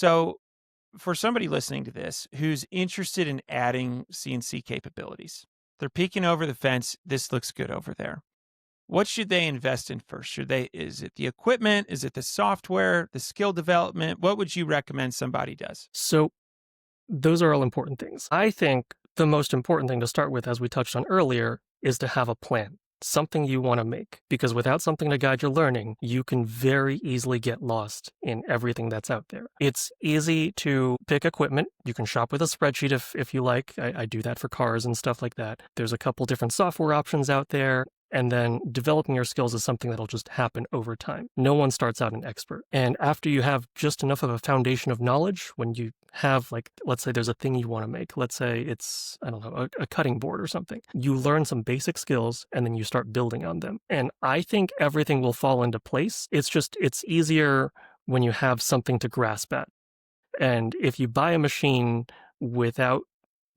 So for somebody listening to this who's interested in adding CNC capabilities, they're peeking over the fence. This looks good over there. What should they invest in first? Is it the equipment? Is it the software, the skill development? What would you recommend somebody does? So those are all important things. I think the most important thing to start with, as we touched on earlier, is to have a plan, something you want to make. Because without something to guide your learning, you can very easily get lost in everything that's out there. It's easy to pick equipment. You can shop with a spreadsheet if you like. I do that for cars and stuff like that. There's a couple different software options out there. And then developing your skills is something that'll just happen over time. No one starts out an expert. And after you have just enough of a foundation of knowledge, when you have, like, let's say there's a thing you want to make, let's say it's, I don't know, a cutting board or something, you learn some basic skills and then you start building on them. And I think everything will fall into place. It's easier when you have something to grasp at. And if you buy a machine without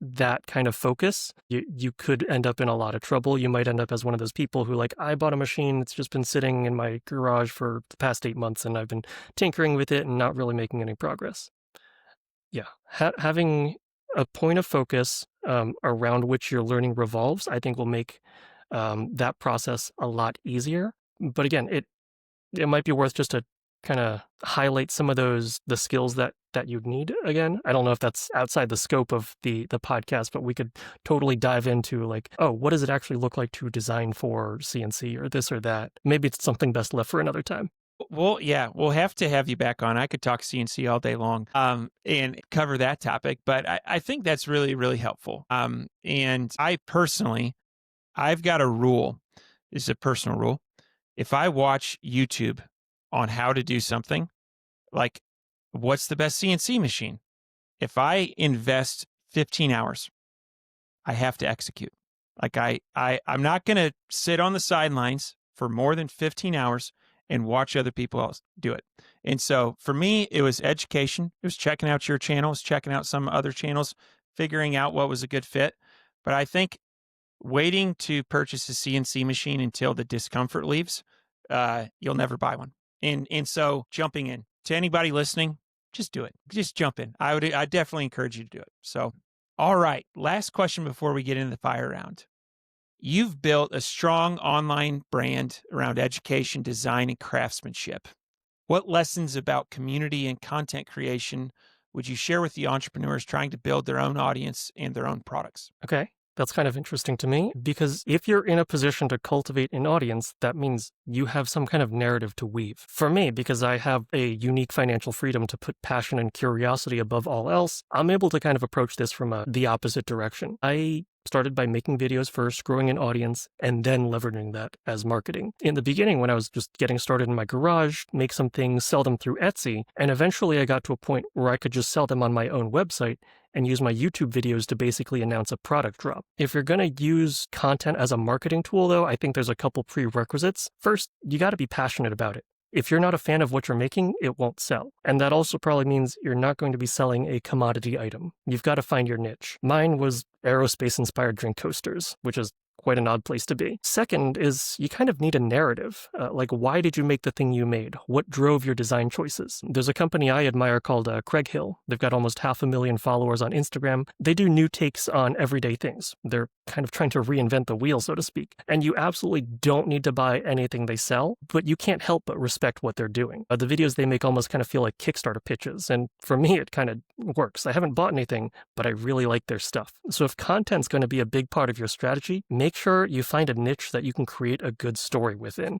that kind of focus, you could end up in a lot of trouble. You might end up as one of those people who, like, I bought a machine, it's just been sitting in my garage for the past 8 months and I've been tinkering with it and not really making any progress. Yeah, having a point of focus around which your learning revolves, I think will make that process a lot easier. But again, it might be worth just to kind of highlight some of the skills that you'd need. Again, I don't know if that's outside the scope of the podcast, but we could totally dive into, like, oh, what does it actually look like to design for CNC or this or that? Maybe it's something best left for another time. Well, yeah, we'll have to have you back on. I could talk CNC all day long and cover that topic, but I think that's really, really helpful. And I've got a rule. This is a personal rule. If I watch YouTube on how to do something, like, what's the best CNC machine? If I invest 15 hours, I have to execute. Like, I'm not going to sit on the sidelines for more than 15 hours and watch other people else do it. And so for me, it was education. It was checking out your channels, checking out some other channels, figuring out what was a good fit. But I think waiting to purchase a CNC machine until the discomfort leaves, you'll never buy one. And so jumping in, to anybody listening, just do it. Just jump in. I definitely encourage you to do it. So, all right. Last question before we get into the fire round. You've built a strong online brand around education, design, and craftsmanship. What lessons about community and content creation would you share with the entrepreneurs trying to build their own audience and their own products? Okay. That's kind of interesting to me, because if you're in a position to cultivate an audience, that means you have some kind of narrative to weave. For me, because I have a unique financial freedom to put passion and curiosity above all else, I'm able to kind of approach this from the opposite direction. I started by making videos first, growing an audience, and then leveraging that as marketing. In the beginning, when I was just getting started in my garage, make some things, sell them through Etsy, and eventually I got to a point where I could just sell them on my own website and use my YouTube videos to basically announce a product drop. If you're going to use content as a marketing tool, though, I think there's a couple prerequisites. First, you got to be passionate about it. If you're not a fan of what you're making, it won't sell. And that also probably means you're not going to be selling a commodity item. You've got to find your niche. Mine was aerospace-inspired drink coasters, which is quite an odd place to be. Second is you kind of need a narrative. Like, why did you make the thing you made? What drove your design choices? There's a company I admire called Craig Hill. They've got almost 500,000 followers on Instagram. They do new takes on everyday things. They're kind of trying to reinvent the wheel, so to speak. And you absolutely don't need to buy anything they sell, but you can't help but respect what they're doing. The videos they make almost kind of feel like Kickstarter pitches. And for me, it kind of works. I haven't bought anything, but I really like their stuff. So if content's going to be a big part of your strategy, make sure you find a niche that you can create a good story within.